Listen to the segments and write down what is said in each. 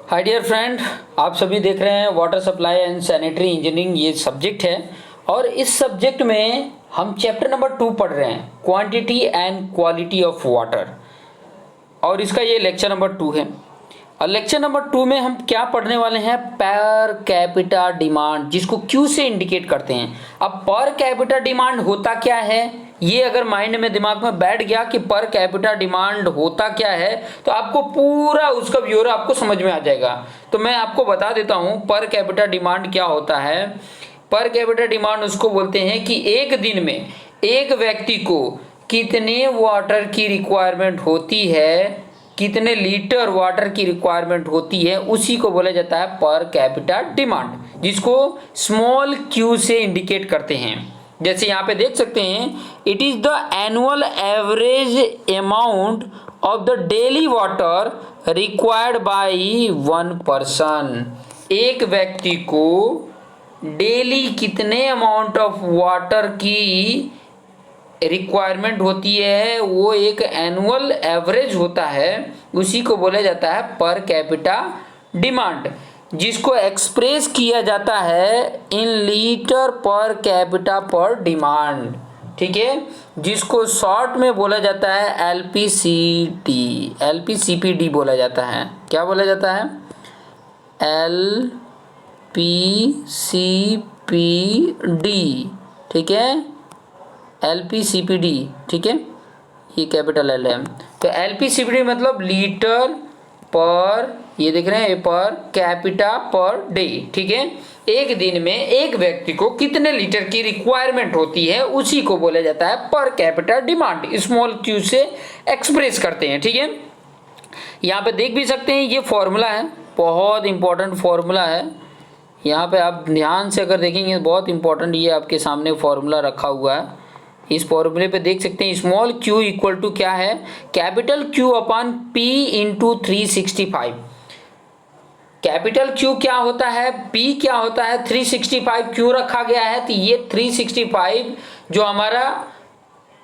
Hi dear friend, आप सभी देख रहे हैं water supply and sanitary engineering, ये सब्जेक्ट है। और इस सब्जेक्ट में हम चैप्टर नंबर 2 पढ़ रहे हैं, quantity and quality of water. और इसका ये लेक्चर नंबर 2 है। और लेक्चर नंबर 2 में हम क्या पढ़ने वाले हैं? पर कैपिटा डिमांड, जिसको क्यू से इंडिकेट करते हैं। अब पर कैपिटा डिमांड होता क्या है, ये अगर माइंड में दिमाग में बैठ गया कि पर कैपिटा डिमांड होता क्या है, तो आपको पूरा उसका ब्यौरा आपको समझ में आ जाएगा। तो मैं आपको बता देता हूं पर कैपिटा डिमांड क्या होता है। पर कैपिटा डिमांड उसको बोलते हैं कि एक दिन में एक व्यक्ति को कितने वाटर की रिक्वायरमेंट होती है, कितने लीटर वाटर की रिक्वायरमेंट होती है, उसी को बोला जाता है पर कैपिटा डिमांड, जिसको स्मॉल क्यू से इंडिकेट करते हैं। जैसे यहाँ पे देख सकते हैं, it is the annual average amount of the daily water required by one person. एक व्यक्ति को डेली कितने अमाउंट ऑफ वाटर की रिक्वायरमेंट होती है, वो एक एनुअल एवरेज होता है, उसी को बोला जाता है पर कैपिटा डिमांड, जिसको एक्सप्रेस किया जाता है इन लीटर पर कैपिटा पर डिमांड। ठीक है, जिसको शॉर्ट में बोला जाता है एलपीसीडी, एलपीसीपीडी बोला जाता है। क्या बोला जाता है? एलपीसीपीडी। ठीक है, एलपीसीपीडी। ठीक है, ये कैपिटल एल है। तो एलपीसीपीडी मतलब लीटर पर, ये देख रहे हैं, पर कैपिटा पर डे। ठीक है, एक दिन में एक व्यक्ति को कितने लीटर की रिक्वायरमेंट होती है, उसी को बोला जाता है per capita demand. Small Q से एक्सप्रेस करते हैं। ठीक है, यहाँ पे देख भी सकते हैं, ये फॉर्मूला है, बहुत इंपॉर्टेंट फॉर्मूला है। यहाँ पे आप ध्यान से अगर देखेंगे, बहुत इंपॉर्टेंट ये आपके सामने फॉर्मूला रखा हुआ है। इस फॉर्मूले पे देख सकते हैं, स्मॉल क्यू इक्वल टू क्या है? Capital Q upon P into 365। Capital Q क्या होता है, पी क्या होता है, 365 क्यों रखा गया है? तो ये 365 जो हमारा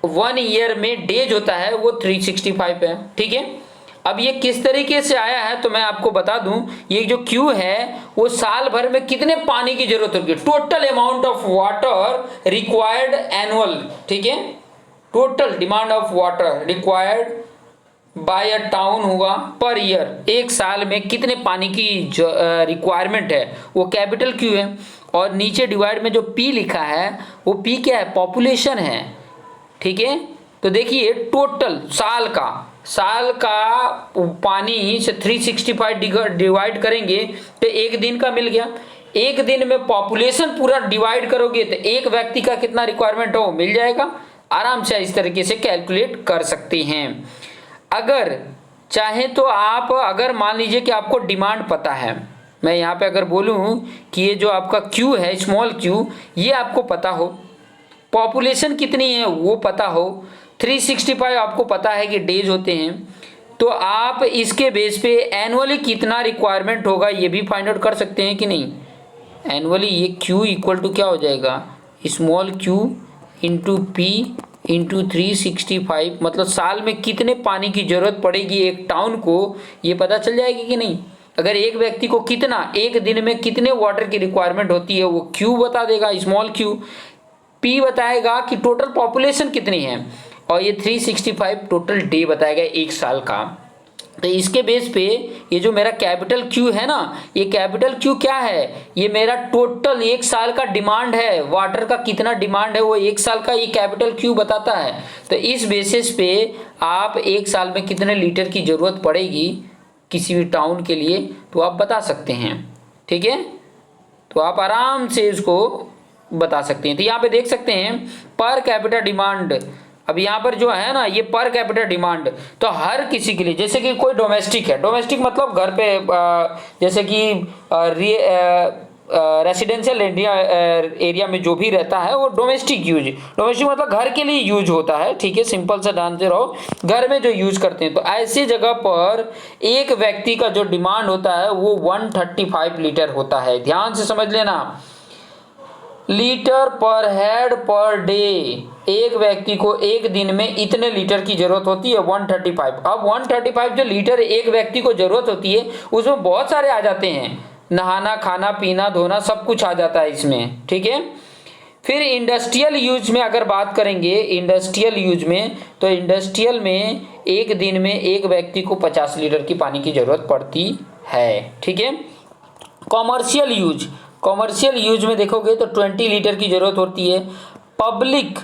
1 ईयर में डेज होता है, वो 365 है। ठीक है, अब ये किस तरीके से आया है तो मैं आपको बता दूं, ये जो क्यू है वो साल भर में कितने पानी की जरूरत होगी, total amount of water required annual. ठीक है, total demand of water required by a town होगा पर ईयर, एक साल में कितने पानी की रिक्वायरमेंट है, वो कैपिटल क्यू है। और नीचे डिवाइड में जो पी लिखा है, वो पी क्या है? पॉपुलेशन है। ठीक है, तो देखिए टोटल साल का पानी से 365 डिवाइड करेंगे तो एक दिन का मिल गया। एक दिन में पॉपुलेशन पूरा डिवाइड करोगे तो एक व्यक्ति का कितना रिक्वायरमेंट हो, मिल जाएगा। आराम से इस तरीके से कैलकुलेट कर सकते हैं। अगर चाहे तो आप, अगर मान लीजिए कि आपको डिमांड पता है, मैं यहाँ पे अगर बोलूँ कि ये जो आपका क्यू है, स्मॉल क्यू, ये आपको पता हो, पॉपुलेशन कितनी है वो पता हो, 365 आपको पता है कि डेज होते हैं, तो आप इसके बेस पे एनुअली कितना रिक्वायरमेंट होगा ये भी फाइंड आउट कर सकते हैं कि नहीं। एनुअली ये क्यू इक्वल टू क्या हो जाएगा? Small Q into P into 365, मतलब साल में कितने पानी की जरूरत पड़ेगी एक टाउन को, ये पता चल जाएगी कि नहीं। अगर एक व्यक्ति को कितना, एक दिन में कितने वाटर की रिक्वायरमेंट होती है, वो क्यू बता देगा, स्मॉल क्यू। पी बताएगा कि टोटल पॉपुलेशन कितनी है, और ये 365 टोटल डे बताएगा एक साल का। तो इसके बेस पे ये जो मेरा कैपिटल क्यू है ना, ये कैपिटल क्यू क्या है? ये मेरा टोटल एक साल का डिमांड है, वाटर का कितना डिमांड है वो एक साल का ये कैपिटल क्यू बताता है। तो इस बेसिस पे आप एक साल में कितने लीटर की जरूरत पड़ेगी किसी भी टाउन के लिए, तो आप बता सकते हैं। ठीक है, तो आप आराम से इसको बता सकते हैं। तो यहाँ पे देख सकते हैं पर कैपिटा डिमांड, अब यहाँ पर जो है ना, ये पर कैपिटा डिमांड तो हर किसी के लिए, जैसे कि कोई डोमेस्टिक है, डोमेस्टिक मतलब घर पे, जैसे कि रेसिडेंशियल एरिया में जो भी रहता है वो डोमेस्टिक यूज, डोमेस्टिक मतलब घर के लिए यूज होता है। ठीक है, सिंपल सा जानते रहो, घर में जो यूज करते हैं। तो ऐसी जगह पर एक व्यक्ति का जो डिमांड होता है वो 135 लीटर होता है। ध्यान से समझ लेना, लीटर पर हेड पर डे, एक व्यक्ति को एक दिन में इतने लीटर की जरूरत होती है 135। अब 135 जो लीटर एक व्यक्ति को जरूरत होती है उसमें बहुत सारे आ जाते हैं, नहाना खाना पीना धोना सब कुछ आ जाता है इसमें, ठीक है। फिर इंडस्ट्रियल यूज में अगर बात करेंगे, इंडस्ट्रियल यूज में, तो इंडस्ट्रियल में एक दिन में एक व्यक्ति को 50 लीटर की पानी की जरूरत पड़ती है, ठीक है। कॉमर्शियल यूज, कॉमर्शियल यूज में देखोगे तो 20 लीटर की जरूरत होती है। पब्लिक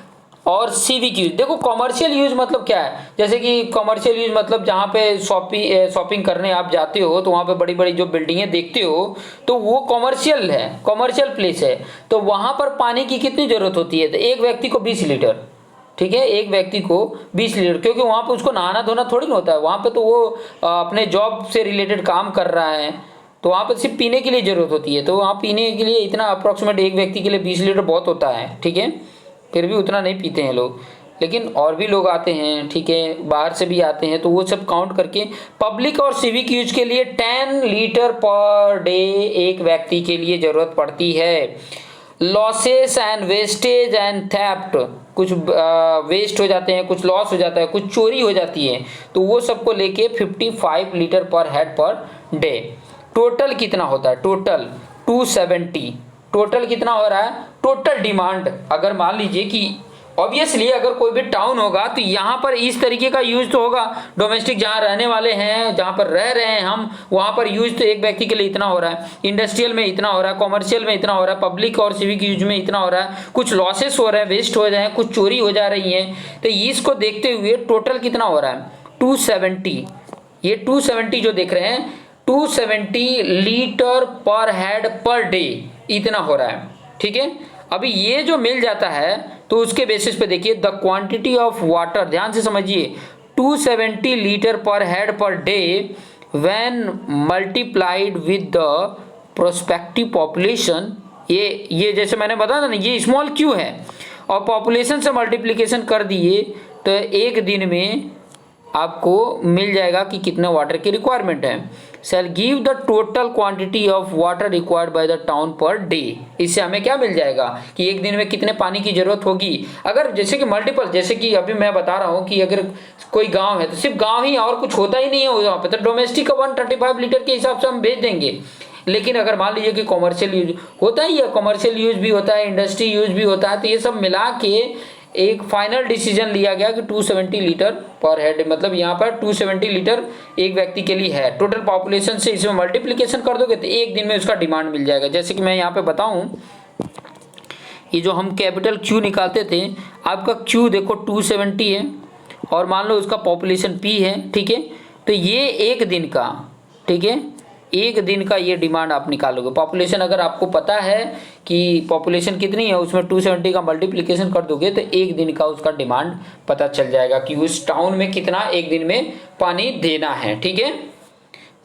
और सिविक यूज, देखो कॉमर्शियल यूज मतलब क्या है, जैसे कि कॉमर्शियल यूज मतलब जहाँ पे शॉपिंग करने आप जाते हो तो वहाँ पे बड़ी बड़ी जो बिल्डिंगें देखते हो तो वो कॉमर्शियल है, कॉमर्शियल प्लेस है, तो वहाँ पर पानी की कितनी जरूरत होती है, तो एक व्यक्ति को 20 लीटर, ठीक है, एक व्यक्ति को 20 लीटर, क्योंकि वहाँ पे उसको नहाना धोना थोड़ी ना होता है, वहाँ पे तो वो अपने जॉब से रिलेटेड काम कर रहा है, तो वहाँ पर सिर्फ पीने के लिए ज़रूरत होती है, तो वहाँ पीने के लिए इतना अप्रॉक्सीमेट एक व्यक्ति के लिए 20 लीटर बहुत होता है, ठीक है। फिर भी उतना नहीं पीते हैं लोग, लेकिन और भी लोग आते हैं, ठीक है, बाहर से भी आते हैं, तो वो सब काउंट करके पब्लिक और सिविक यूज के लिए 10 लीटर पर डे एक व्यक्ति के लिए ज़रूरत पड़ती है। Losses and wastage and theft, कुछ वेस्ट हो जाते हैं, कुछ लॉस हो जाता है, कुछ चोरी हो जाती है, तो वो सबको लेके 55 लीटर पर हेड पर डे। टोटल कितना होता है, टोटल 270, टोटल कितना हो रहा है, टोटल डिमांड। अगर मान लीजिए कि ऑब्वियसली अगर कोई भी टाउन होगा तो यहाँ पर इस तरीके का यूज तो होगा, डोमेस्टिक जहाँ रहने वाले हैं, जहाँ पर रह रहे हैं हम, वहाँ पर यूज तो एक व्यक्ति के लिए इतना हो रहा है, इंडस्ट्रियल में इतना हो रहा है, कॉमर्शियल में इतना हो रहा है, पब्लिक और सिविक यूज में इतना हो रहा है, कुछ लॉसेस हो रहे हैं, वेस्ट हो रहे हैं, कुछ चोरी हो जा रही है, तो इसको देखते हुए टोटल कितना हो रहा है 270। ये 270 जो देख रहे हैं 270 लीटर पर हेड पर डे इतना हो रहा है, ठीक है। अभी ये जो मिल जाता है तो उसके बेसिस पे देखिए द क्वांटिटी ऑफ वाटर, ध्यान से समझिए, 270 लीटर पर head per day when multiplied with the prospective population, ये जैसे मैंने बताया ना, ये स्मॉल क्यू है और पॉपुलेशन से मल्टीप्लिकेशन कर दिए तो एक दिन में आपको मिल जाएगा कि कितना वाटर की रिक्वायरमेंट है। शैल give the total quantity of water required by the town per day, इससे हमें क्या मिल जाएगा कि एक दिन में कितने पानी की जरूरत होगी। अगर जैसे कि मल्टीपल, जैसे कि अभी मैं बता रहा हूँ कि अगर कोई गांव है तो सिर्फ गांव ही और कुछ होता ही नहीं है वहाँ पे, तो डोमेस्टिक का 135 लीटर के हिसाब से हम भेज देंगे। लेकिन अगर मान लीजिए कि कॉमर्शियल यूज होता ही है, कॉमर्शियल यूज भी होता है, इंडस्ट्री यूज भी होता है, तो ये सब मिला के एक फाइनल डिसीजन लिया गया कि 270 लीटर पर हेड, मतलब यहाँ पर 270 लीटर एक व्यक्ति के लिए है। टोटल पॉपुलेशन से इसमें मल्टीप्लिकेशन कर दोगे तो एक दिन में उसका डिमांड मिल जाएगा। जैसे कि मैं यहाँ पे बताऊँ, ये जो हम कैपिटल क्यू निकालते थे, आपका क्यू देखो 270 है और मान लो उसका पॉपुलेशन पी है, ठीक है, तो ये एक दिन का, ठीक है, एक दिन का ये डिमांड आप निकालोगे। पॉपुलेशन अगर आपको पता है कि पॉपुलेशन कितनी है, उसमें 270 का मल्टीप्लिकेशन कर दोगे तो एक दिन का उसका डिमांड पता चल जाएगा कि उस टाउन में कितना एक दिन में पानी देना है, ठीक है।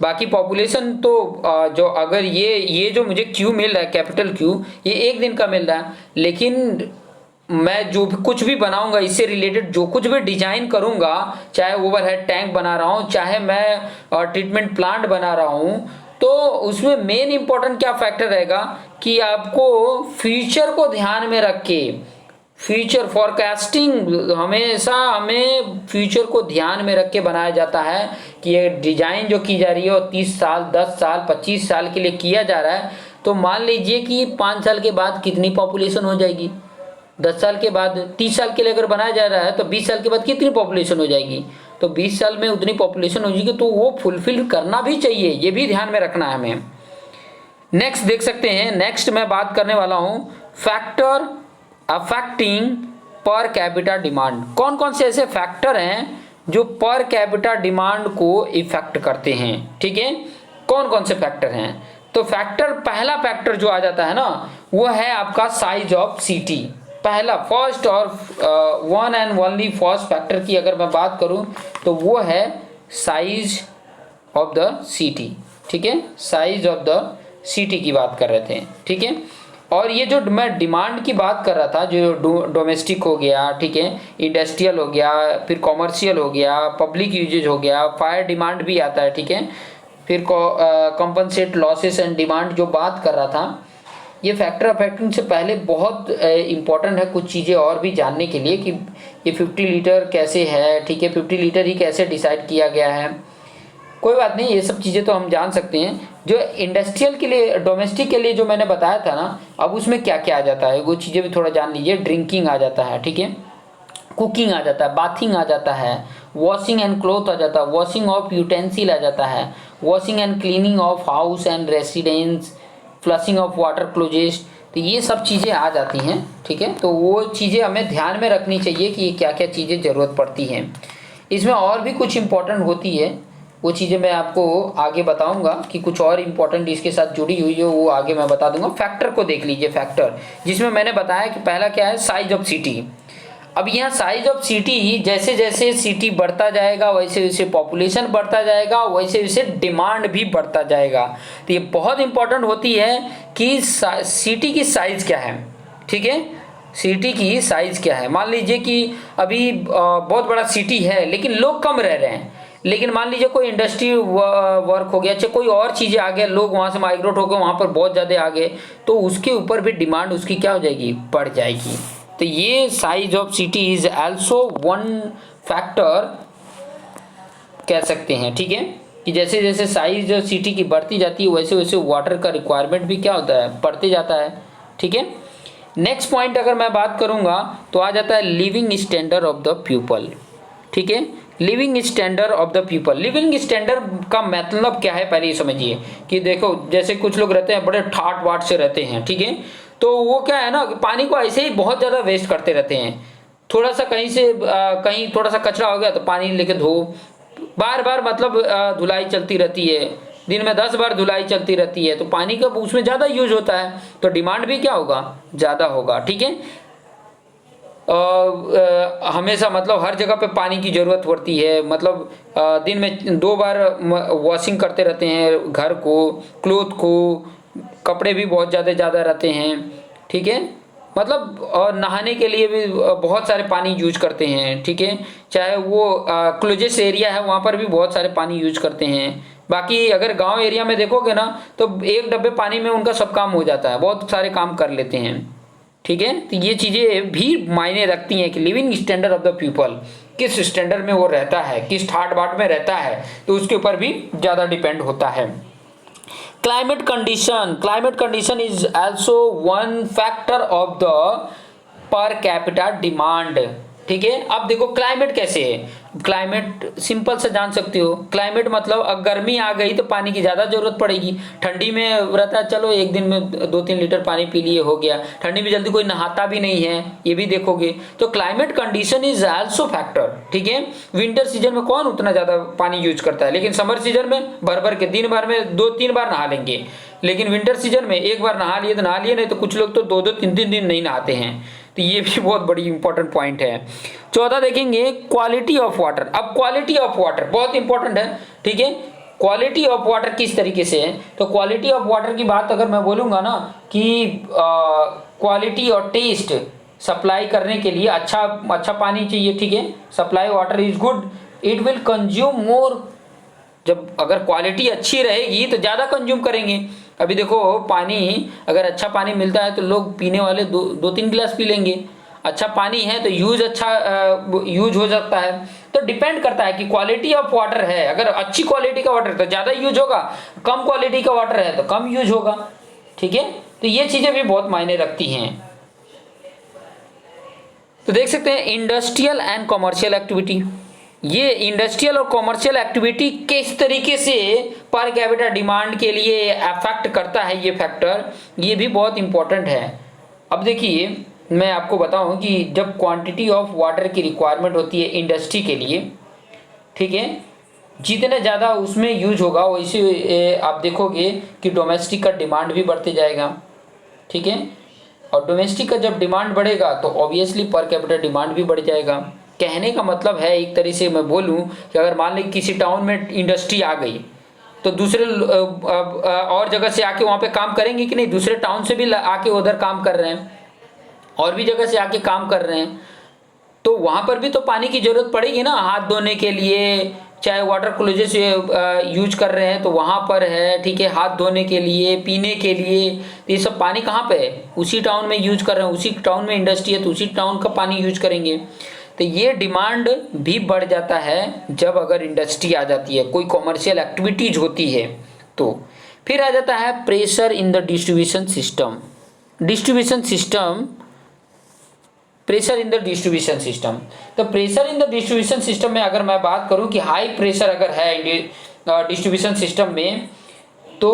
बाकी पॉपुलेशन तो जो अगर ये जो मुझे क्यू मिल रहा है, कैपिटल क्यू, ये एक दिन का मिल रहा है, लेकिन मैं जो भी कुछ भी बनाऊंगा इससे रिलेटेड, जो कुछ भी डिजाइन करूंगा, चाहे ओवरहेड टैंक बना रहा हूं, चाहे मैं ट्रीटमेंट प्लांट बना रहा हूं, तो उसमें मेन इंपॉर्टेंट क्या फैक्टर रहेगा कि आपको फ्यूचर को ध्यान में रख के, फ्यूचर फॉरकास्टिंग, हमेशा हमें फ्यूचर को ध्यान में रख के बनाया जाता है कि ये डिजाइन जो की जा रही है वो 30 साल 10 साल 25 साल के लिए किया जा रहा है। तो मान लीजिए कि 5 साल के बाद कितनी पॉपुलेशन हो जाएगी, 10 साल के बाद, 30 साल के लिए अगर बनाया जा रहा है तो 20 साल के बाद कितनी पॉपुलेशन हो जाएगी, तो 20 साल में उतनी पॉपुलेशन हो जाएगी, तो वो फुलफिल करना भी चाहिए, ये भी ध्यान में रखना है हमें। नेक्स्ट देख सकते हैं, नेक्स्ट मैं बात करने वाला हूँ factor affecting per capita demand. कौन कौन से ऐसे फैक्टर हैं जो पर कैपिटा डिमांड को इफेक्ट करते हैं, ठीक है, कौन कौन से फैक्टर हैं। तो फैक्टर, पहला फैक्टर जो आ जाता है ना, वो है आपका साइज ऑफ सिटी। पहला फर्स्ट और one and only first factor की अगर मैं बात करूं तो वो है साइज ऑफ द सिटी, ठीक है, साइज ऑफ द सिटी की बात कर रहे थे, ठीक है। और ये जो मैं डिमांड की बात कर रहा था, जो डोमेस्टिक हो गया, ठीक है, इंडस्ट्रियल हो गया, फिर कॉमर्शियल हो गया, पब्लिक यूजेज हो गया, फायर डिमांड भी आता है, ठीक है, फिर कंपनसेट लॉसेस एंड डिमांड जो बात कर रहा था, ये फैक्टर अफेक्टिंग से पहले बहुत इम्पोर्टेंट है कुछ चीज़ें और भी जानने के लिए कि ये 50 लीटर कैसे है, ठीक है, 50 लीटर ही कैसे डिसाइड किया गया है। कोई बात नहीं, ये सब चीज़ें तो हम जान सकते हैं। जो इंडस्ट्रियल के लिए, डोमेस्टिक के लिए जो मैंने बताया था ना, अब उसमें क्या क्या आ जाता है वो चीज़ें भी थोड़ा जान लीजिए। ड्रिंकिंग आ जाता है, ठीक है, कुकिंग आ जाता है, बाथिंग आ जाता है, वॉशिंग एंड क्लोथ आ जाता है, वॉशिंग ऑफ यूटेंसिल आ जाता है, washing and cleaning of house and residence, flushing of water closest. तो ये सब चीज़ें आ जाती हैं, ठीक है। तो वो चीज़ें हमें ध्यान में रखनी चाहिए कि ये क्या क्या चीज़ें ज़रूरत पड़ती हैं। इसमें और भी कुछ इम्पोर्टेंट होती है, वो चीज़ें मैं आपको आगे बताऊंगा कि कुछ और इम्पोर्टेंट इसके साथ जुड़ी हुई है, वो आगे मैं बता दूंगा। फैक्टर को देख लीजिए, फैक्टर जिसमें मैंने बताया कि पहला क्या है, साइज ऑफ सिटी। अब यहाँ साइज ऑफ सिटी, जैसे जैसे सिटी बढ़ता जाएगा वैसे वैसे पॉपुलेशन बढ़ता जाएगा, वैसे वैसे डिमांड भी बढ़ता जाएगा। तो ये बहुत इंपॉर्टेंट होती है कि सिटी की साइज क्या है, ठीक है, सिटी की साइज क्या है। मान लीजिए कि अभी बहुत बड़ा सिटी है लेकिन लोग कम रह रहे हैं, लेकिन मान लीजिए कोई इंडस्ट्री वर्क हो गया, चाहे कोई और चीज़ें आ गया, लोग वहाँ से माइग्रेट हो गए, वहाँ पर बहुत ज़्यादा आ गए, तो उसके ऊपर भी डिमांड उसकी क्या हो जाएगी, बढ़ जाएगी। तो ये size of city is also one factor कह सकते हैं, ठीक है, कि जैसे जैसे साइज सिटी की बढ़ती जाती है वैसे वैसे वाटर का रिक्वायरमेंट भी क्या होता है, बढ़ते जाता है, ठीक है। नेक्स्ट पॉइंट अगर मैं बात करूंगा तो आ जाता है living standard of the people, ठीक है। Living standard of the people, living standard का मतलब क्या है पहले ये समझिए। कि देखो जैसे कुछ लोग रहते हैं बड़े ठाट बाट से रहते हैं, ठीक है, तो वो क्या है ना, पानी को ऐसे ही बहुत ज़्यादा वेस्ट करते रहते हैं। थोड़ा सा कहीं से कहीं थोड़ा सा कचरा हो गया तो पानी लेके धो, बार बार मतलब धुलाई चलती रहती है, दिन में 10 बार धुलाई चलती रहती है, तो पानी का उसमें ज़्यादा यूज होता है, तो डिमांड भी क्या होगा, ज़्यादा होगा, ठीक है। हमेशा मतलब हर जगह पे पानी की ज़रूरत पड़ती है, मतलब दिन में 2 बार वॉशिंग करते रहते हैं घर को, क्लोथ को, कपड़े भी बहुत ज़्यादा रहते हैं, ठीक है, मतलब और नहाने के लिए भी बहुत सारे पानी यूज करते हैं, ठीक है। चाहे वो क्लोजेस्ट एरिया है वहाँ पर भी बहुत सारे पानी यूज करते हैं। बाकी अगर गांव एरिया में देखोगे ना तो एक डब्बे पानी में उनका सब काम हो जाता है, बहुत सारे काम कर लेते हैं, ठीक है। तो ये चीज़ें भी मायने रखती हैं कि living standard of the people, किस स्टैंडर्ड में वो रहता है, किस ठाट बाट में रहता है, तो उसके ऊपर भी ज़्यादा डिपेंड होता है। Climate condition is also one factor of the per capita demand, ठीक है। अब देखो क्लाइमेट कैसे है, क्लाइमेट सिंपल से जान सकते हो। क्लाइमेट मतलब अब गर्मी आ गई तो पानी की ज़्यादा जरूरत पड़ेगी, ठंडी में रहता है चलो एक दिन में 2-3 लीटर पानी पी लिए हो गया, ठंडी में जल्दी कोई नहाता भी नहीं है, ये भी देखोगे। तो climate condition is also factor, ठीक है। विंटर सीजन में कौन उतना ज़्यादा पानी यूज करता है, लेकिन समर सीजन में भर भर के दिन भर में 2-3 बार नहा लेंगे, लेकिन विंटर सीजन में एक बार नहा लिए तो नहा लिए, नहीं तो कुछ लोग तो 2-2, 3-3 दिन नहीं नहाते हैं। तो ये भी बहुत बड़ी इंपॉर्टेंट पॉइंट है। 14 देखेंगे क्वालिटी ऑफ वाटर। अब क्वालिटी ऑफ वाटर बहुत इंपॉर्टेंट है, ठीक है। क्वालिटी ऑफ वाटर किस तरीके से है, तो क्वालिटी ऑफ वाटर की बात अगर मैं बोलूँगा ना कि क्वालिटी और टेस्ट सप्लाई करने के लिए अच्छा पानी चाहिए, ठीक है। Supply water is good, it will consume more. जब अगर क्वालिटी अच्छी रहेगी तो ज़्यादा कंज्यूम करेंगे। अभी देखो पानी, अगर अच्छा पानी मिलता है तो लोग पीने वाले 2-3 गिलास पी लेंगे। अच्छा पानी है तो यूज हो सकता है। तो डिपेंड करता है कि क्वालिटी ऑफ वाटर है, अगर अच्छी क्वालिटी का वाटर है तो ज़्यादा यूज होगा, कम क्वालिटी का वाटर है तो कम यूज होगा, ठीक है। तो ये चीज़ें भी बहुत मायने रखती हैं। तो देख सकते हैं इंडस्ट्रियल एंड कॉमर्शियल एक्टिविटी, ये इंडस्ट्रियल और कॉमर्शियल एक्टिविटी किस तरीके से पर कैपिटा डिमांड के लिए अफेक्ट करता है ये फैक्टर, ये भी बहुत इंपॉर्टेंट है। अब देखिए मैं आपको बताऊं कि जब क्वांटिटी ऑफ वाटर की रिक्वायरमेंट होती है इंडस्ट्री के लिए, ठीक है, जितने ज़्यादा उसमें यूज होगा वैसे आप देखोगे कि डोमेस्टिक का डिमांड भी बढ़ते जाएगा, ठीक है। और डोमेस्टिक का जब डिमांड बढ़ेगा तो ऑब्वियसली पर कैपिटा डिमांड भी बढ़ जाएगा। कहने का मतलब है एक तरीके से मैं बोलूं कि अगर मान लें किसी टाउन में इंडस्ट्री आ गई तो दूसरे और जगह से आके वहाँ पे काम करेंगे कि नहीं, दूसरे टाउन से भी आके उधर काम कर रहे हैं, और भी जगह से आके काम कर रहे हैं, तो वहाँ पर भी तो पानी की ज़रूरत पड़ेगी ना, हाथ धोने के लिए, चाहे वाटर क्लोजेस यूज कर रहे हैं तो वहाँ पर है, ठीक है, हाथ धोने के लिए, पीने के लिए, तो ये सब पानी कहाँ पे है, उसी टाउन में यूज कर रहे हैं, उसी टाउन में इंडस्ट्री है तो उसी टाउन का पानी यूज करेंगे। तो ये डिमांड भी बढ़ जाता है जब अगर इंडस्ट्री आ जाती है, कोई कॉमर्शियल एक्टिविटीज होती है तो। फिर आ जाता है pressure in the distribution system. Distribution system, pressure in the distribution system. तो pressure in the distribution system में अगर मैं बात करूं कि हाई प्रेशर अगर है डिस्ट्रीब्यूशन सिस्टम में तो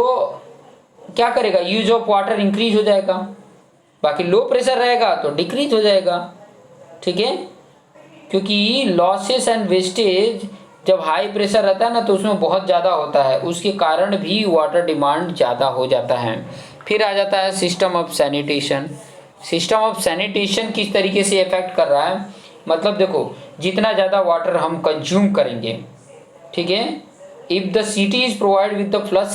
क्या करेगा, यूज ऑफ वाटर इंक्रीज हो जाएगा, बाकी लो प्रेशर रहेगा तो डिक्रीज हो जाएगा, ठीक है, क्योंकि लॉसेस एंड वेस्टेज जब हाई प्रेशर रहता है ना तो उसमें बहुत ज़्यादा होता है, उसके कारण भी वाटर डिमांड ज़्यादा हो जाता है। फिर आ जाता है system of sanitation. System of sanitation किस तरीके से इफेक्ट कर रहा है, मतलब देखो जितना ज़्यादा वाटर हम कंज्यूम करेंगे, ठीक है, if the city is provide with the flush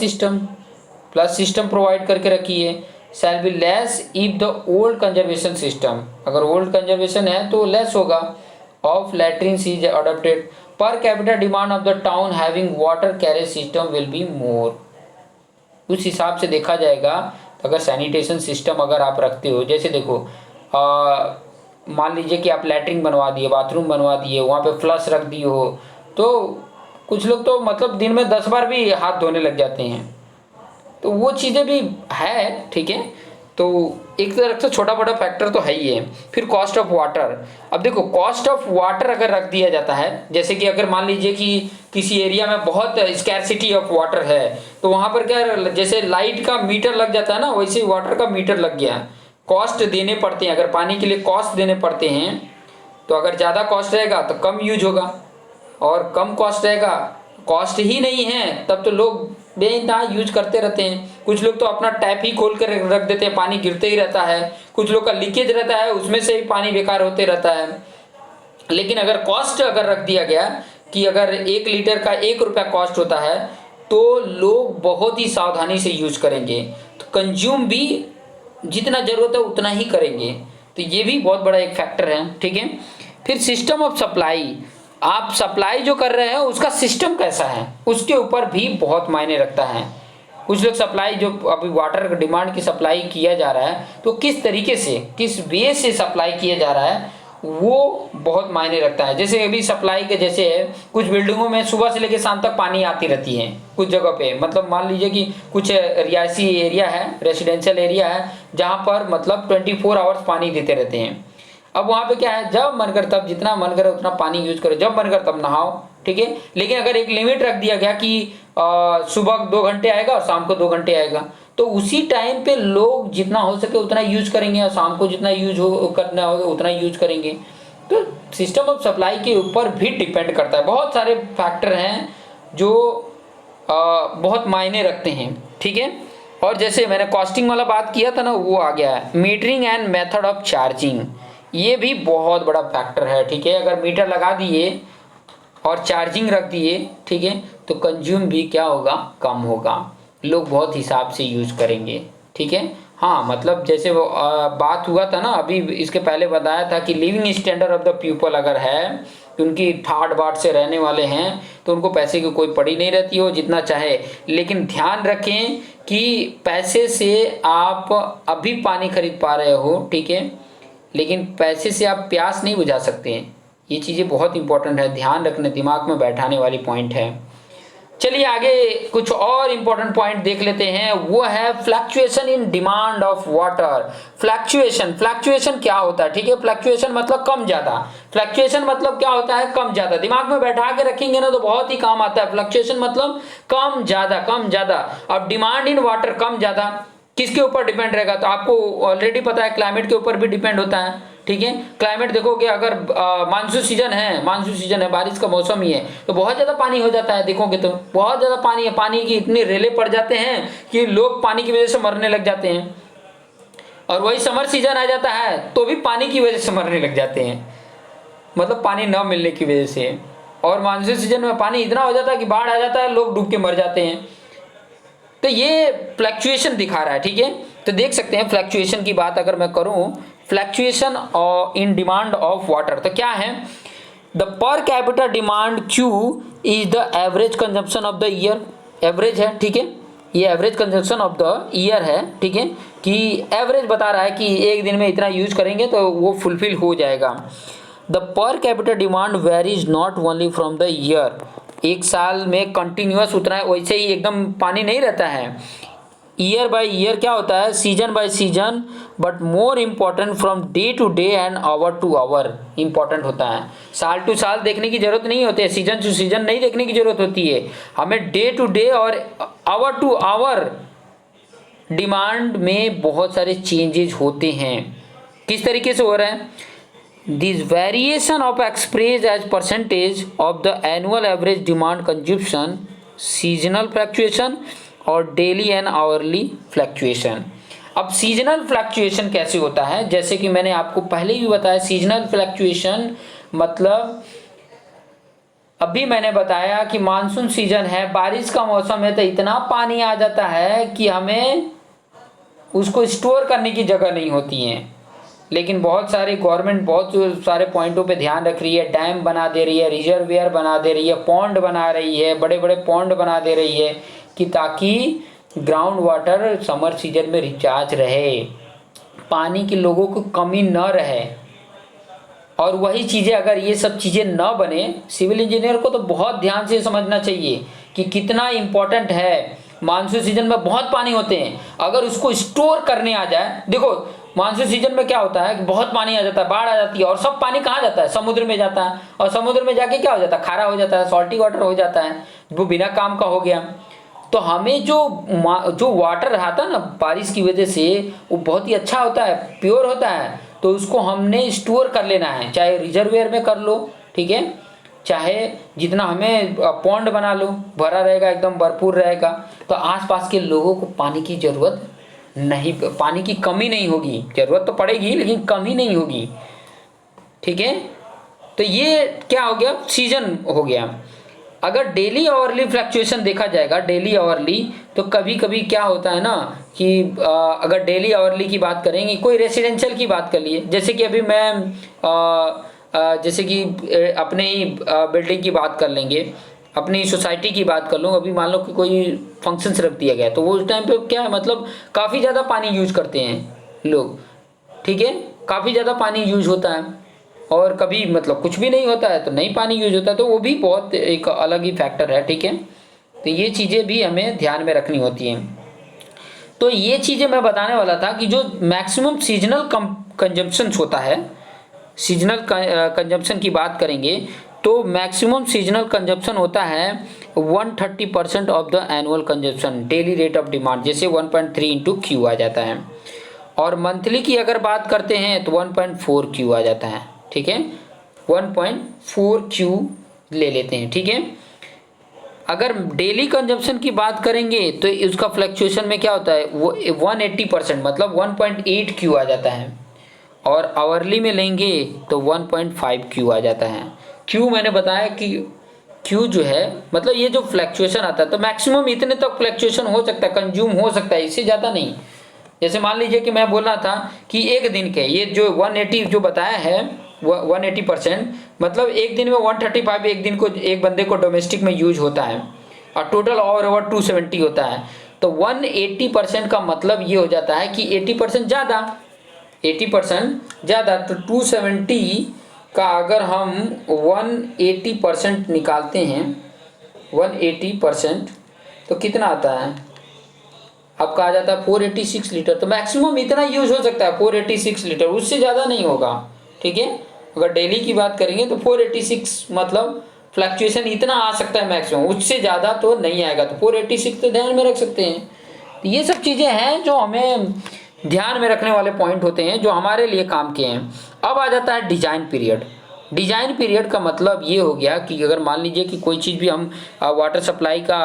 system provide करके रखी है, शैल be less if the old conservation system, अगर ओल्ड कंजर्वेशन है तो लेस होगा, of latrines is adopted, per capita demand of the town having water carriage system will be more. उस हिसाब से देखा जाएगा तो अगर सैनिटेशन सिस्टम अगर आप रखते हो, जैसे देखो मान लीजिए कि आप लैट्रिन बनवा दिए, बाथरूम बनवा दिए, वहाँ पे फ्लश रख दिए हो, तो कुछ लोग तो मतलब दिन में 10 बार भी हाथ धोने लग जाते हैं, तो वो चीज़ें भी है, ठीक है। तो एक तरह से छोटा बड़ा फैक्टर तो है ही है। फिर कॉस्ट ऑफ वाटर, अब देखो कॉस्ट ऑफ वाटर अगर रख दिया जाता है, जैसे कि अगर मान लीजिए कि किसी एरिया में बहुत स्कैरसिटी ऑफ वाटर है तो वहाँ पर क्या, जैसे लाइट का मीटर लग जाता है ना, वैसे वाटर का मीटर लग गया, कॉस्ट देने पड़ते हैं, अगर पानी के लिए कॉस्ट देने पड़ते हैं तो अगर ज़्यादा कॉस्ट रहेगा तो कम यूज होगा, और कम कॉस्ट रहेगा, कॉस्ट ही नहीं है तब तो लोग बेइंतहा यूज करते रहते हैं। कुछ लोग तो अपना टैप ही खोल कर रख देते हैं, पानी गिरते ही रहता है, कुछ लोग का लीकेज रहता है, उसमें से ही पानी बेकार होते रहता है। लेकिन अगर कॉस्ट अगर रख दिया गया कि अगर 1 लीटर का 1 रुपया कॉस्ट होता है तो लोग बहुत ही सावधानी से यूज करेंगे, तो कंज्यूम भी जितना ज़रूरत है उतना ही करेंगे, तो ये भी बहुत बड़ा एक फैक्टर है, ठीक है। फिर सिस्टम ऑफ सप्लाई, आप सप्लाई जो कर रहे हैं उसका सिस्टम कैसा है उसके ऊपर भी बहुत मायने रखता है। कुछ लोग सप्लाई जो अभी वाटर डिमांड की सप्लाई किया जा रहा है तो किस तरीके से, किस वे से सप्लाई किया जा रहा है वो बहुत मायने रखता है। जैसे अभी सप्लाई के जैसे है, कुछ बिल्डिंगों में सुबह से लेकर शाम तक पानी आती रहती है, कुछ जगह पे मतलब मान लीजिए कि कुछ रिहायशी एरिया है, रेसिडेंशियल एरिया है जहाँ पर मतलब 24 आवर्स पानी देते रहते हैं। अब वहाँ पे क्या है, जब मन कर तब, जितना मन करे उतना पानी यूज करो, जब मन कर तब नहाओ, ठीक है। लेकिन अगर एक लिमिट रख दिया गया कि सुबह 2 घंटे आएगा और शाम को 2 घंटे आएगा, तो उसी टाइम पे लोग जितना हो सके उतना यूज करेंगे और शाम को जितना यूज हो करना होगा उतना यूज करेंगे। तो सिस्टम ऑफ सप्लाई के ऊपर भी डिपेंड करता है, बहुत सारे फैक्टर हैं जो बहुत मायने रखते हैं, ठीक है। और जैसे मैंने कॉस्टिंग वाला बात किया था ना, वो आ गया है metering and method of charging, ये भी बहुत बड़ा फैक्टर है, ठीक है। अगर मीटर लगा दिए और चार्जिंग रख दिए, ठीक है, तो कंज्यूम भी क्या होगा, कम होगा, लोग बहुत हिसाब से यूज करेंगे, ठीक है। हाँ मतलब जैसे वो बात हुआ था ना अभी, इसके पहले बताया था कि living standard of the people अगर है कि उनकी ठाट बाट से रहने वाले हैं तो उनको पैसे की कोई पड़ी नहीं रहती हो जितना चाहे, लेकिन ध्यान रखें कि पैसे से आप अभी पानी खरीद पा रहे हो, ठीक है, लेकिन पैसे से आप प्यास नहीं बुझा सकते हैं। ये चीज़ें बहुत इंपॉर्टेंट है, ध्यान रखने, दिमाग में बैठाने वाली पॉइंट है। चलिए आगे कुछ और इंपॉर्टेंट पॉइंट देख लेते हैं, वो है fluctuation in demand of water. Fluctuation क्या होता है, ठीक है। फ्लक्चुएशन मतलब कम ज्यादा, फ्लक्चुएशन मतलब क्या होता है, कम ज्यादा। दिमाग में बैठा के रखेंगे ना तो बहुत ही काम आता है। फ्लक्चुएशन मतलब कम ज्यादा, कम ज्यादा। अब डिमांड इन वाटर कम ज्यादा किसके ऊपर डिपेंड रहेगा, तो आपको ऑलरेडी पता है क्लाइमेट के ऊपर भी डिपेंड होता है, ठीक है। क्लाइमेट देखोगे अगर मानसून सीजन है, बारिश का मौसम ही है, तो बहुत ज़्यादा पानी हो जाता है, देखोगे तो बहुत ज़्यादा पानी है, पानी की इतनी रेले पड़ जाते हैं कि लोग पानी की वजह से मरने लग जाते हैं। और वही समर सीजन आ जाता है तो भी पानी की वजह से मरने लग जाते हैं, मतलब पानी न मिलने की वजह से। और मानसून सीजन में पानी इतना हो जाता है कि बाढ़ आ जाता है, लोग डूब के मर जाते हैं। तो ये फ्लक्चुएशन दिखा रहा है, ठीक है। तो देख सकते हैं फ्लक्चुएशन की बात अगर मैं करूं, fluctuation in demand of water तो क्या है, the per capita demand Q is the average consumption of the year, average है, ठीक है, ये average consumption of the year है, ठीक है, कि एवरेज बता रहा है कि एक दिन में इतना यूज करेंगे तो वो फुलफिल हो जाएगा। द पर capital demand varies not only from the year, एक साल में कंटिन्यूअस उतना है वैसे ही एकदम पानी नहीं रहता है, ईयर बाय ईयर क्या होता है, season by season, but more important from day to day and hour to hour important होता है। साल टू साल देखने की जरूरत नहीं होती है, सीजन टू सीजन नहीं देखने की जरूरत होती है, हमें डे टू डे और आवर टू आवर डिमांड में बहुत सारे चेंजेज होते हैं। किस तरीके से हो रहे हैं, this variation of express as percentage of the annual average demand consumption, seasonal fluctuation और डेली एंड आवरली फ्लैक्चुएशन। अब सीजनल फ्लैक्चुएशन कैसे होता है, जैसे कि मैंने आपको पहले भी बताया, सीजनल फ्लैक्चुएशन मतलब अभी मैंने बताया कि मानसून सीजन है, बारिश का मौसम है, तो इतना पानी आ जाता है कि हमें उसको स्टोर करने की जगह नहीं होती है। लेकिन बहुत सारी गवर्नमेंट बहुत सारे पॉइंटों पे ध्यान रख रही है, डैम बना दे रही है, रिजर्वियर बना दे रही है, पॉन्ड बना रही है, बड़े बड़े पॉन्ड बना दे रही है कि ताकि ग्राउंड वाटर समर सीजन में रिचार्ज रहे, पानी की लोगों को कमी न रहे। और वही चीज़ें अगर ये सब चीज़ें न बने, सिविल इंजीनियर को तो बहुत ध्यान से समझना चाहिए कि कितना इम्पोर्टेंट है। मानसून सीजन में बहुत पानी होते हैं, अगर उसको स्टोर करने आ जाए, देखो मानसून सीजन में क्या होता है कि बहुत पानी आ जाता है, बाढ़ आ जाती है, और सब पानी कहाँ जाता है, समुद्र में जाता है, और समुद्र में जाके क्या हो जाता है, खारा हो जाता है, सॉल्टी वाटर हो जाता है, वो बिना काम का हो गया। तो हमें जो वाटर रहा था ना बारिश की वजह से, वो बहुत ही अच्छा होता है, प्योर होता है, तो उसको हमने स्टोर कर लेना है, चाहे रिजर्वियर में कर लो, ठीक है, चाहे जितना हमें पॉन्ड बना लो, भरा रहेगा, एकदम भरपूर रहेगा, तो आसपास के लोगों को पानी की ज़रूरत नहीं, पानी की कमी नहीं होगी, ज़रूरत तो पड़ेगी लेकिन कमी नहीं होगी, ठीक है। तो ये क्या हो गया, सीजन हो गया। अगर डेली आवरली फ्लैक्चुएशन देखा जाएगा, डेली आवरली, तो कभी कभी क्या होता है ना कि अगर डेली आवरली की बात करेंगे, कोई रेसिडेंशियल की बात कर लिए, जैसे कि अभी मैं जैसे कि अपने ही बिल्डिंग की बात कर लेंगे, अपनी सोसाइटी की बात कर लूँ, अभी मान लो कि कोई फंक्शंस रख दिया गया, तो वो उस टाइम पे क्या है, मतलब काफ़ी ज़्यादा पानी यूज करते हैं लोग, ठीक है, काफ़ी ज़्यादा पानी यूज होता है, और कभी मतलब कुछ भी नहीं होता है तो नहीं पानी यूज होता है, तो वो भी बहुत एक अलग ही फैक्टर है, ठीक है। तो ये चीज़ें भी हमें ध्यान में रखनी होती हैं। तो ये चीज़ें मैं बताने वाला था कि जो मैक्सिमम सीजनल कंजम्पशंस होता है, सीजनल कंजम्पशन की बात करेंगे तो मैक्सिमम सीजनल कंजम्पशन होता है 130% of the annual consumption daily rate of demand, जैसे 1.3 इंटू क्यू आ जाता है। और मंथली की अगर बात करते हैं तो 1.4 क्यू आ जाता है, ठीक है, 1.4 क्यू ले लेते हैं, ठीक है। अगर डेली कंजम्पशन की बात करेंगे तो उसका फ्लक्चुएशन में क्या होता है, वो 180% मतलब 1.8 क्यू आ जाता है, और आवरली में लेंगे तो 1.5 क्यू आ जाता है। क्यू मैंने बताया कि क्यू जो है मतलब ये जो फ्लक्चुएशन आता है, तो मैक्सिमम इतने तक फ्लक्चुएशन हो सकता है, कंज्यूम हो सकता है, इससे ज़्यादा नहीं। जैसे मान लीजिए कि मैं बोल रहा था कि एक दिन के ये जो 180 जो बताया है 180%, मतलब एक दिन में 135 एक दिन को एक बंदे को डोमेस्टिक में यूज होता है, और टोटल ओवर 270 होता है। तो 180% का मतलब ये हो जाता है कि 80% ज़्यादा, 80% ज़्यादा, तो 270 का अगर हम 180% निकालते हैं, 180% तो कितना आता है आपका, आ जाता है 486 लीटर। तो मैक्सिमम इतना यूज हो सकता है 486 लीटर, उससे ज़्यादा नहीं होगा, ठीक है। अगर डेली की बात करेंगे तो 486 मतलब फ्लक्चुएशन इतना आ सकता है मैक्सिमम, उससे ज़्यादा तो नहीं आएगा, तो 486 तो ध्यान में रख सकते हैं। तो ये सब चीज़ें हैं जो हमें ध्यान में रखने वाले पॉइंट होते हैं जो हमारे लिए काम के हैं। अब आ जाता है डिजाइन पीरियड। डिजाइन पीरियड का मतलब ये हो गया कि अगर मान लीजिए कि कोई चीज़ भी हम वाटर सप्लाई का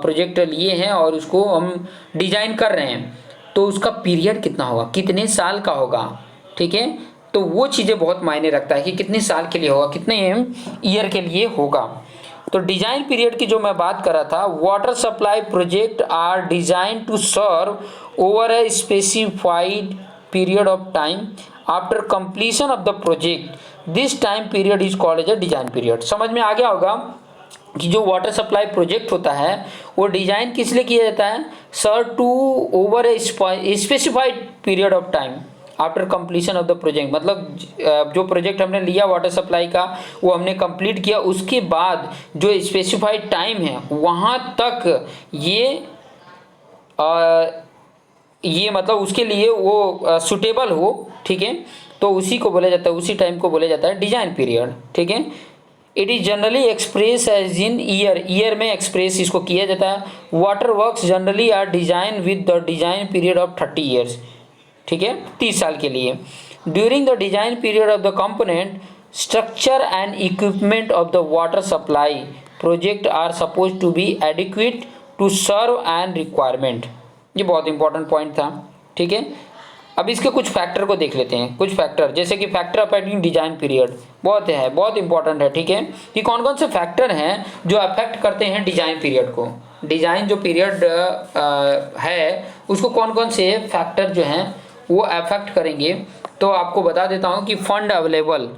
प्रोजेक्ट लिए हैं और उसको हम डिजाइन कर रहे हैं, तो उसका पीरियड कितना होगा, कितने साल का होगा, ठीक है। तो वो चीज़ें बहुत मायने रखता है कि कितने साल के लिए होगा, कितने ईयर के लिए होगा। तो डिजाइन पीरियड की जो मैं बात कर रहा था, water supply project are design to serve over a specified period of time after completion of the project, this time period is called as a design period. समझ में आ गया होगा कि जो वाटर सप्लाई प्रोजेक्ट होता है वो डिजाइन किस लिए किया जाता है, serve to over a specified period of time after completion of the project. मतलब जो प्रोजेक्ट हमने लिया वाटर सप्लाई का वो हमने कंप्लीट किया, उसके बाद जो स्पेसिफाइड टाइम है वहाँ तक ये मतलब उसके लिए वो सुटेबल हो, ठीक है, तो उसी को बोला जाता है, उसी टाइम को बोला जाता है डिजाइन पीरियड, ठीक है। It is generally express as in year में एक्सप्रेस इसको किया जाता है। Water works generally are design with the design period of 30 years, ठीक है, 30 साल के लिए। During the design period of the component structure and equipment of the water supply project are suppose to be adequate to serve and requirement. ये बहुत important point था, ठीक है। अब इसके कुछ फैक्टर को देख लेते हैं, कुछ फैक्टर, जैसे कि फैक्टर अफेक्टिंग डिजाइन पीरियड बहुत इंपॉर्टेंट है, ठीक है, कि कौन कौन से फैक्टर हैं जो अफेक्ट करते हैं डिजाइन पीरियड को। डिजाइन जो पीरियड है उसको कौन कौन से फैक्टर जो हैं वो अफेक्ट करेंगे। तो आपको बता देता हूँ कि fund available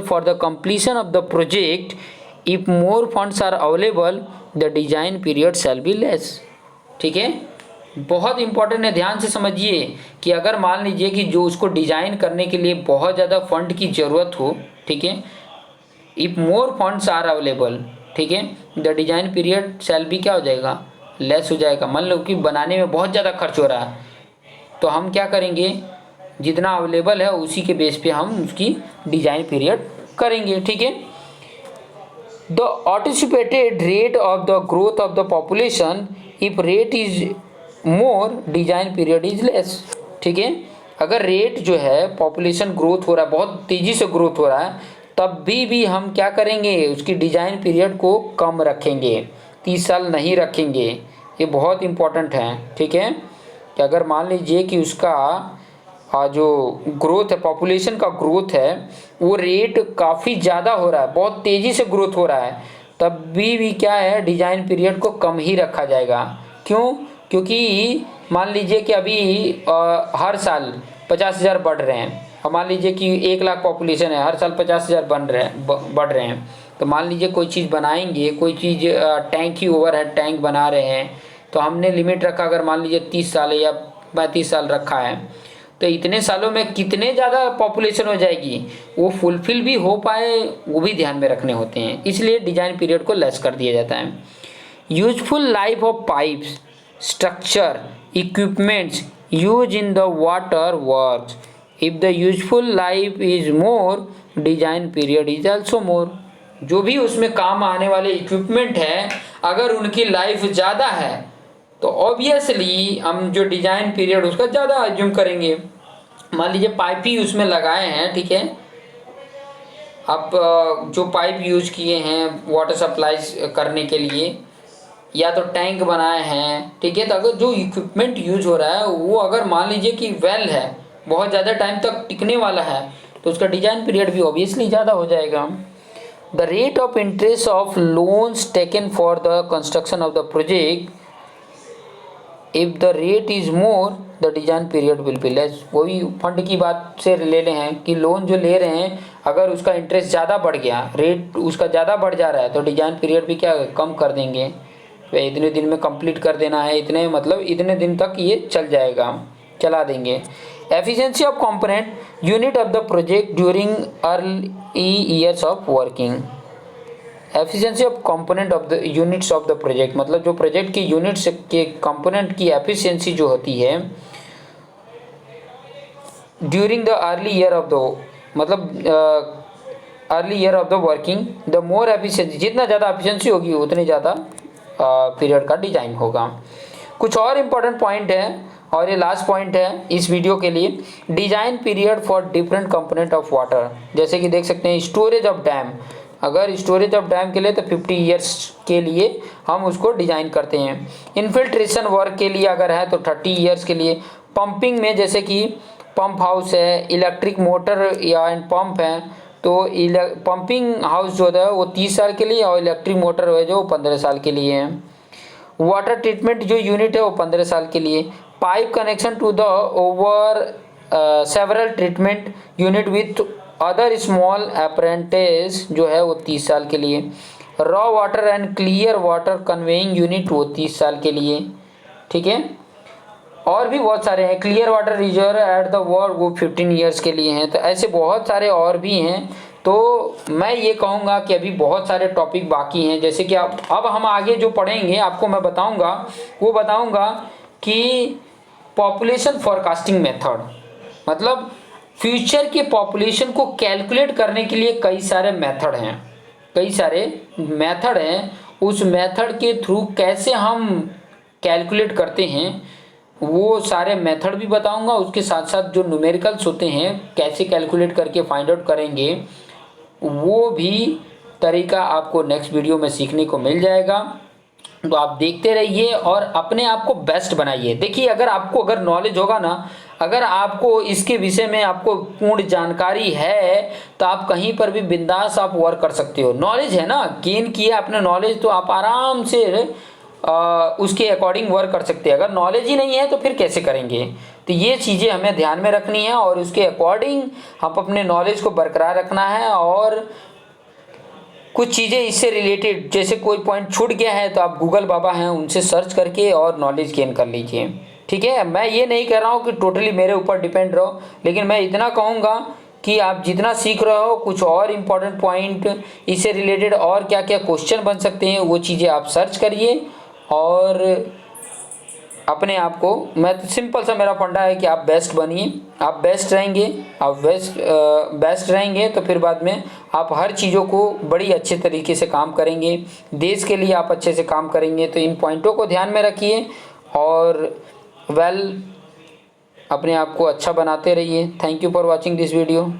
for the completion of the project, if more funds are available the design period shall be less, ठीक है। बहुत इंपॉर्टेंट है, ध्यान से समझिए कि अगर मान लीजिए कि जो उसको डिजाइन करने के लिए बहुत ज़्यादा फंड की ज़रूरत हो, ठीक है, if more funds are available, ठीक है, the design period shall be क्या हो जाएगा, लेस हो जाएगा। मान लो कि बनाने में बहुत ज़्यादा खर्च हो रहा है तो हम क्या करेंगे, जितना अवेलेबल है उसी के बेस पे हम उसकी डिजाइन पीरियड करेंगे, ठीक है। The anticipated rate of the growth of the population, if rate is more design period is less, ठीक है। अगर रेट जो है पॉपुलेशन ग्रोथ हो रहा है, बहुत तेज़ी से ग्रोथ हो रहा है, तब भी हम क्या करेंगे, उसकी डिजाइन पीरियड को कम रखेंगे, 30 साल नहीं रखेंगे। ये बहुत इंपॉर्टेंट है, ठीक है, कि अगर मान लीजिए कि उसका जो ग्रोथ है, पॉपुलेशन का ग्रोथ है, वो रेट काफ़ी ज़्यादा हो रहा है, बहुत तेज़ी से ग्रोथ हो रहा है, तब भी क्या है, डिजाइन पीरियड को कम ही रखा जाएगा। क्यों? क्योंकि मान लीजिए कि अभी हर साल 50,000 बढ़ रहे हैं, और मान लीजिए कि 1 लाख पॉपुलेशन है, हर साल 50,000 बढ़ रहे हैं, तो मान लीजिए कोई चीज़ बनाएंगे, कोई चीज़ टैंक ही ओवरहेड टैंक बना रहे हैं, तो हमने लिमिट रखा, अगर मान लीजिए 30 साल या 35 साल रखा है, तो इतने सालों में कितने ज़्यादा पॉपुलेशन हो जाएगी, वो फुलफिल भी हो पाए वो भी ध्यान में रखने होते हैं, इसलिए डिजाइन पीरियड को लेस कर दिया जाता है। Useful life of pipes, structure, equipments use in the water works, if the useful life is more design period is also more. जो भी उसमें काम आने वाले इक्विपमेंट हैं, अगर उनकी लाइफ ज़्यादा है तो ऑब्वियसली हम जो डिजाइन पीरियड उसका ज़्यादा अज्यूम करेंगे। मान लीजिए पाइप ही उसमें लगाए हैं, ठीक है, आप जो पाइप यूज किए हैं वाटर सप्लाई करने के लिए, या तो टैंक बनाए हैं, ठीक है, तो अगर जो इक्विपमेंट यूज हो रहा है वो अगर मान लीजिए कि वेल है, बहुत ज़्यादा टाइम तक टिकने वाला है, तो उसका डिजाइन पीरियड भी ऑब्वियसली ज़्यादा हो जाएगा। The rate of interest of loans taken for the construction of the project, if the rate is more the design period will be less. वही फंड की बात से ले रहे हैं कि लोन जो ले रहे हैं, अगर उसका इंटरेस्ट ज़्यादा बढ़ गया, रेट उसका ज़्यादा बढ़ जा रहा है, तो डिजाइन पीरियड भी क्या कम कर देंगे, तो इतने दिन में कंप्लीट कर देना है, इतने मतलब इतने दिन तक ये चल जाएगा, चला देंगे। Efficiency of component unit of the project during early years of working. Efficiency of component of the units of the project, मतलब जो प्रोजेक्ट की यूनिट्स के कंपोनेंट की एफिशिएंसी जो होती है during the early year of the, मतलब early year of the working, the more efficiency, जितना ज़्यादा एफिशिएंसी होगी उतनी ज़्यादा पीरियड का डिजाइन होगा। कुछ और इम्पोर्टेंट पॉइंट है, और ये लास्ट पॉइंट है इस वीडियो के लिए, design period for different component of water. जैसे कि देख सकते हैं स्टोरेज ऑफ डैम, अगर स्टोरेज ऑफ डैम के लिए तो 50 ईयर्स के लिए हम उसको डिज़ाइन करते हैं। इन्फिल्ट्रेशन वर्क के लिए अगर है तो 30 ईयर्स के लिए। पंपिंग में जैसे कि पंप हाउस है, इलेक्ट्रिक मोटर या पंप है, तो पंपिंग हाउस जो है वो 30 साल के लिए, और इलेक्ट्रिक मोटर है जो 15 साल के लिए है। वाटर ट्रीटमेंट जो यूनिट है वो 15 साल के लिए। Pipe connection to the over several treatment unit with other small apprentice जो है वो 30 साल के लिए। Raw water and clear water conveying unit वो 30 साल के लिए, ठीक है। और भी बहुत सारे हैं, clear water reserve at the world वो 15 ईयर्स के लिए हैं। तो ऐसे बहुत सारे और भी हैं। तो मैं ये कहूँगा कि अभी बहुत सारे टॉपिक बाकी हैं, जैसे कि अब हम आगे जो पढ़ेंगे आपको मैं बताऊँगा, वो बताऊँगा कि पॉपुलेशन फोरकास्टिंग मेथड, मतलब फ्यूचर के पॉपुलेशन को कैलकुलेट करने के लिए कई सारे मेथड हैं, कई सारे मेथड हैं। उस मेथड के थ्रू कैसे हम कैलकुलेट करते हैं वो सारे मेथड भी बताऊंगा। उसके साथ साथ जो न्यूमेरिकल्स होते हैं कैसे कैलकुलेट करके फाइंड आउट करेंगे वो भी तरीका आपको नेक्स्ट वीडियो में सीखने को मिल जाएगा। तो आप देखते रहिए और अपने आप को बेस्ट बनाइए। देखिए अगर नॉलेज होगा ना, अगर आपको इसके विषय में आपको पूर्ण जानकारी है तो आप कहीं पर भी बिंदास आप वर्क कर सकते हो। नॉलेज है ना, गेन किया आपने नॉलेज, तो आप आराम से उसके अकॉर्डिंग वर्क कर सकते हैं। अगर नॉलेज ही नहीं है तो फिर कैसे करेंगे। तो ये चीज़ें हमें ध्यान में रखनी है और उसके अकॉर्डिंग हम अपने नॉलेज को बरकरार रखना है। और कुछ चीज़ें इससे रिलेटेड, जैसे कोई पॉइंट छूट गया है तो आप गूगल बाबा हैं उनसे सर्च करके और नॉलेज गेन कर लीजिए, ठीक है। मैं ये नहीं कह रहा हूँ कि टोटली मेरे ऊपर डिपेंड रहो, लेकिन मैं इतना कहूँगा कि आप जितना सीख रहे हो कुछ और इम्पोर्टेंट पॉइंट इससे रिलेटेड और क्या क्या क्वेश्चन बन सकते हैं वो चीज़ें आप सर्च करिए। और अपने आप को, मैं सिंपल सा मेरा फंडा है कि आप बेस्ट बनिए। आप बेस्ट रहेंगे, आप बेस्ट रहेंगे तो फिर बाद में आप हर चीज़ों को बड़ी अच्छे तरीके से काम करेंगे, देश के लिए आप अच्छे से काम करेंगे। तो इन पॉइंटों को ध्यान में रखिए और अपने आप को अच्छा बनाते रहिए। Thank you for watching this video.